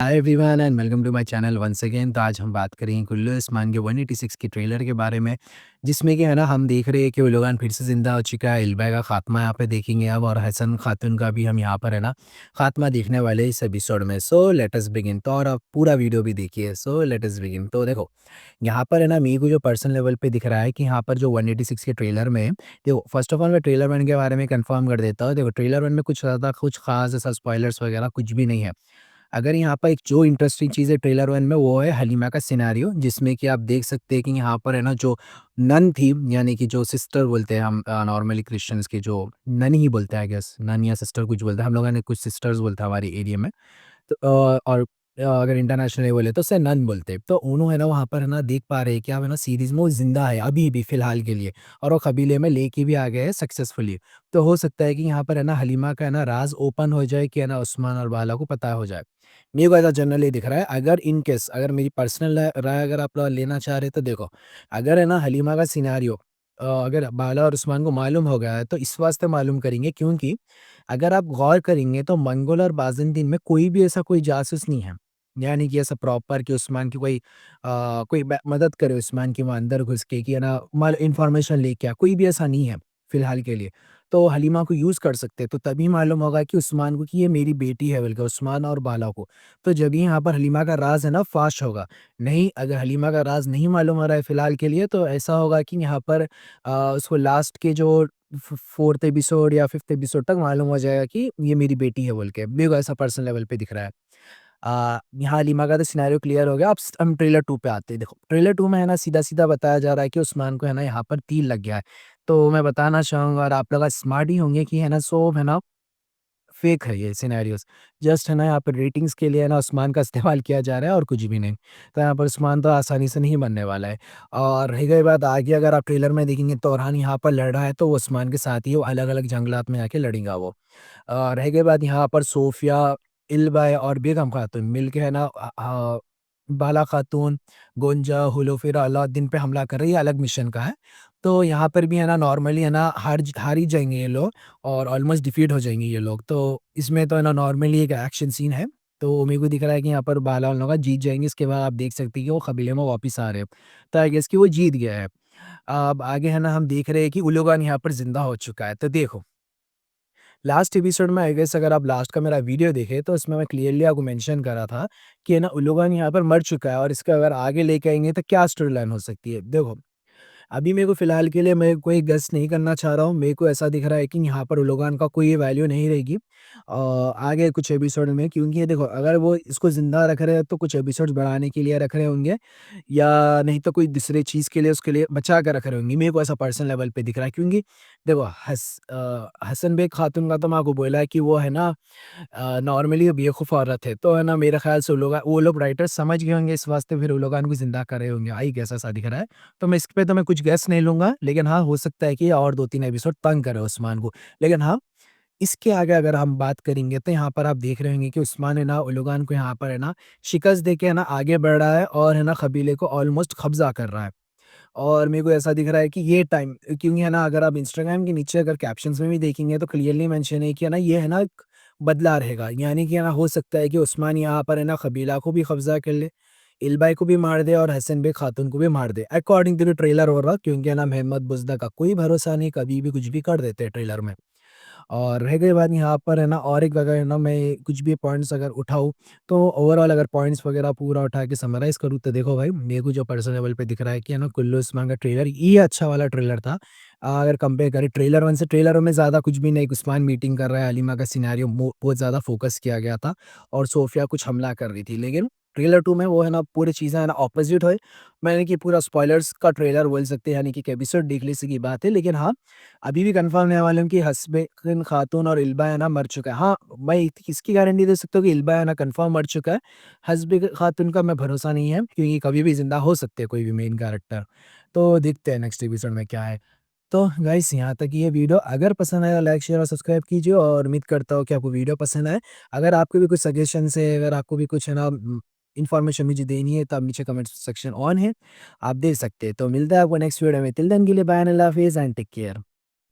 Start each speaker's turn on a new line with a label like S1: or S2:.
S1: Hi everyone and welcome to my channel once again. तो आज हम बात करेंगे कुल्लू उस्मान के 186 के ट्रेलर के बारे में, जिसमें कि है ना हम देख रहे हैं कि वो लोगान फिर से ज़िंदा हो चुका है। इल्बा का खात्मा यहाँ पे देखेंगे अब, और हसन खातून का भी हम यहाँ पर है ना खात्मा देखने वाले हैं इस एपिसोड में। So let us begin. तो और आप पूरा वीडियो भी देखिए। So let us begin. तो देखो, यहाँ पर है ना मेरे को जो पर्सनल लेवल पे दिख रहा है कि यहाँ पर जो 186 के ट्रेलर में, देखो फर्स्ट ऑफ ऑल मैं ट्रेलर वन के बारे में कंफर्म कर देता हूँ। देखो ट्रेलर वन में कुछ ज़्यादा कुछ खास ऐसा स्पॉयलर्स वगैरह कुछ भी नहीं है। अगर यहाँ पर एक जो इंटरेस्टिंग चीज़ है ट्रेलर वन में, वो है हलीमा का सिनेरियो, जिसमें कि आप देख सकते हैं कि यहाँ पर है ना जो नन थी, यानी कि जो सिस्टर बोलते हैं हम नॉर्मली क्रिश्चियंस की, जो नन ही बोलते हैं आई गेस, नन या सिस्टर कुछ बोलते हैं, हम लोगों ने कुछ सिस्टर्स बोलता है हमारे एरिया में। तो और अगर इंटरनेशनली बोले तो उसे नन बोलते हैं। तो उन्होंने है ना वहाँ पर है ना देख पा रहे हैं कि आप है ना सीरीज़ में वो ज़िंदा है अभी भी फ़िलहाल के लिए, और वो कबीले में लेके भी आ गए हैं सक्सेसफुली। तो हो सकता है कि यहाँ पर है ना हलीमा का है ना राज़ ओपन हो जाए, कि है ना उस्मान और बाला को पता हो जाए। मेरे को ऐसा जनरली दिख रहा है। अगर इन केस अगर मेरी पर्सनल राय अगर आप लोग लेना चाह रहे हैं, तो देखो, अगर है ना हलीमा का सिनेरियो अगर बाला और उस्मान को मालूम हो गया है, तो इस वास्ते मालूम करेंगे क्योंकि अगर आप गौर करेंगे तो मंगोल और बाज़ानदीन में कोई भी ऐसा कोई जासूस नहीं है। यानी कि ऐसा प्रॉपर कि उस्मान की कोई मदद करे उस्मान की, वहाँ अंदर घुस के कि है ना माल इन्फॉर्मेशन लेके आ, कोई भी ऐसा नहीं है फ़िलहाल के लिए। तो हलीमा को यूज़ कर सकते हैं, तो तभी मालूम होगा कि उस्मान को कि ये मेरी बेटी है, बल्कि उस्मान और बाला को। तो जब ही यहाँ पर हलीमा का राज़ है ना फ़ाश होगा। नहीं, अगर हलीमा का राज़ नहीं मालूम हो रहा है फ़िलहाल के लिए, तो ऐसा होगा कि यहाँ पर उसको लास्ट के जो 4th एपिसोड या 5th एपिसोड तक मालूम हो जाएगा कि ये मेरी बेटी है बोल के। मेरे को ऐसा पर्सनल लेवल पे दिख रहा है। यहाँ हलीमा का तो सिनेरियो क्लियर हो गया। अब हम ट्रेलर 2 पे आते हैं। देखो, ट्रेलर 2 में है ना सीधा-सीधा बताया जा रहा है कि उस्मान को है ना यहाँ पर तीर लग गया है। तो मैं बताना चाहूँगा, और आप लोग स्मार्ट ही होंगे, कि है ना सब है ना फेक है ये सिनेरियोज़। जस्ट है ना यहाँ पर रेटिंग्स के लिए है ना उस्मान का इस्तेमाल किया जा रहा है और कुछ भी नहीं। तो यहाँ पर उस्मान तो आसानी से नहीं बनने वाला है। और रही गई बात आगे, अगर आप ट्रेलर में देखेंगे तो ऑरहान यहाँ पर लड़ रहा है, तो वो उस्मान के साथ ही वो अलग-अलग जंगलात में जाके लड़ेगा वो। रह गई बात यहाँ पर सोफिया, इल्बाई और बेगम खातून मिलके है ना बाला खातून, गोंजा, हुलोफिरा, अलाउद्दीन पे हमला कर रही है, अलग मिशन का है। तो यहाँ पर भी है ना नॉर्मली है ना हार ही जाएँगे ये लोग, और ऑलमोस्ट डिफीट हो जाएँगे ये लोग। तो इसमें तो है ना नॉर्मली एक एक्शन सीन है। तो मेरे को दिख रहा है कि यहाँ पर बाला उन लोग का जीत जाएँगे। इसके बाद आप देख सकते हैं कि वो कबीले में वापिस आ रहे हैं। तो आई गेस कि वो जीत गया है। अब आगे है ना हम देख रहे हैं कि उलूगान यहाँ पर ज़िंदा हो चुका है। तो देखो, लास्ट एपिसोड में आई गेस अगर आप लास्ट का मेरा वीडियो देखे, तो उसमें मैं क्लियरली आपको मेंशन करा था कि है ना उलूगान यहाँ पर मर चुका है, और इसका अगर आगे लेके आएँगे तो क्या स्टोरी लाइन हो सकती है। देखो, अभी मेरे को फ़िलहाल के लिए मैं कोई गेस नहीं करना चाह रहा हूँ। मेरे को ऐसा दिख रहा है कि यहाँ पर लोगान का कोई वैल्यू नहीं रहेगी आगे कुछ एपिसोड में, क्योंकि ये देखो, अगर वो इसको ज़िंदा रख रहे हैं तो कुछ एपिसोड्स बढ़ाने के लिए रख रहे होंगे, या नहीं तो कोई दूसरे चीज़ के लिए उसके लिए बचा कर रख रहे होंगे। मेरे को ऐसा पर्सनल लेवल पे दिख रहा है, क्योंकि देखो हसन बेग खातून का तो मैं आपको बोला है कि वो है ना नॉर्मली बेवकूफ़ औरत है। तो है ना मेरे ख़्याल से वो लोग राइटर्स समझ गए होंगे, इस वास्ते फिर वो लोग उनको ज़िंदा कर रहे होंगे। आई गेस ऐसा दिख रहा है। तो मैं इस पे तो मैं कुछ गेस नहीं लूँगा, लेकिन हाँ, हो सकता है कि और 2-3 एपिसोड तंग करे उस्मान को। लेकिन हाँ, इसके आगे अगर हम बात करेंगे, तो यहाँ पर आप देख रहे होंगे कि उस्मान है ना उलूगान को यहाँ पर है ना शिकस्त देके है ना आगे बढ़ रहा है, और है ना कबीले को ऑलमोस्ट कब्ज़ा कर रहा है। और मेरे को ऐसा दिख रहा है कि ये टाइम, क्योंकि है ना अगर आप इंस्टाग्राम के नीचे अगर कैप्शंस में भी देखेंगे, तो क्लियरली मेंशन है कि है ना ये है ना एक बदला रहेगा। यानी कि है ना हो सकता है कि उस्मान यहाँ पर है ना कबीला को भी कब्ज़ा कर ले, इल्बाई को भी मार दे, और हसन बेग खातून को भी मार दे। अकॉर्डिंग टू द ट्रेलर हो रहा, क्योंकि है ना मोहम्मद बुज़दा का कोई भरोसा नहीं, कभी भी कुछ भी कर देते हैं ट्रेलर में। और रह गई बात यहाँ पर है ना, और एक अगर है ना मैं कुछ भी पॉइंट्स अगर उठाऊँ, तो ओवरऑल अगर पॉइंट्स वगैरह पूरा उठा के समराइज़ करूँ, तो देखो भाई, मेरे को जो पर्सनल लेवल पे दिख रहा है कि है ना कुल्लू उस्मान का ट्रेलर ये अच्छा वाला ट्रेलर था। अगर कंपेयर करें ट्रेलर 1 से, ट्रेलर 1 में ज़्यादा कुछ भी नहीं, उस्मान मीटिंग कर रहा है, हलीमा का सिनेरियो बहुत ज़्यादा फ़ोकस किया गया था, और सोफिया कुछ हमला कर रही थी। लेकिन ट्रेलर 2 में वो है ना पूरी चीज़ें है ना ऑपोज़िट है। मैंने कि पूरा स्पॉयलर्स का ट्रेलर बोल सकते हैं, यानी कि एक एपिसोड देख ली सी की बात है। लेकिन हाँ, अभी भी कन्फर्म नहीं मालूम कि हसबेन खातून और इल्बा है ना मर चुका है। हाँ, मैं इसकी गारंटी दे सकता हूँ कि इल्बा है ना कन्फर्म मर चुका है। हसबे खातून का मैं भरोसा नहीं है, क्योंकि कभी भी ज़िंदा हो सकते हैं कोई भी मेन कैरेक्टर। तो देखते हैं नेक्स्ट एपिसोड में क्या है। तो गाइस, यहाँ तक ये वीडियो, अगर पसंद आया लाइक शेयर और सब्सक्राइब कीजिए, और उम्मीद करता हूँ कि आपको वीडियो पसंद आए। अगर आपको भी कुछ सजेशंस है, अगर आपको भी कुछ है ना इन्फॉर्मेशन मुझे देनी है, तो आप नीचे कमेंट सेक्शन ऑन है, आप दे सकते हैं। तो मिलता है आपको नेक्स्ट वीडियो में। टिल देन के लिए बाय एंड अल्लाह हाफ़िज़ एंड टेक केयर।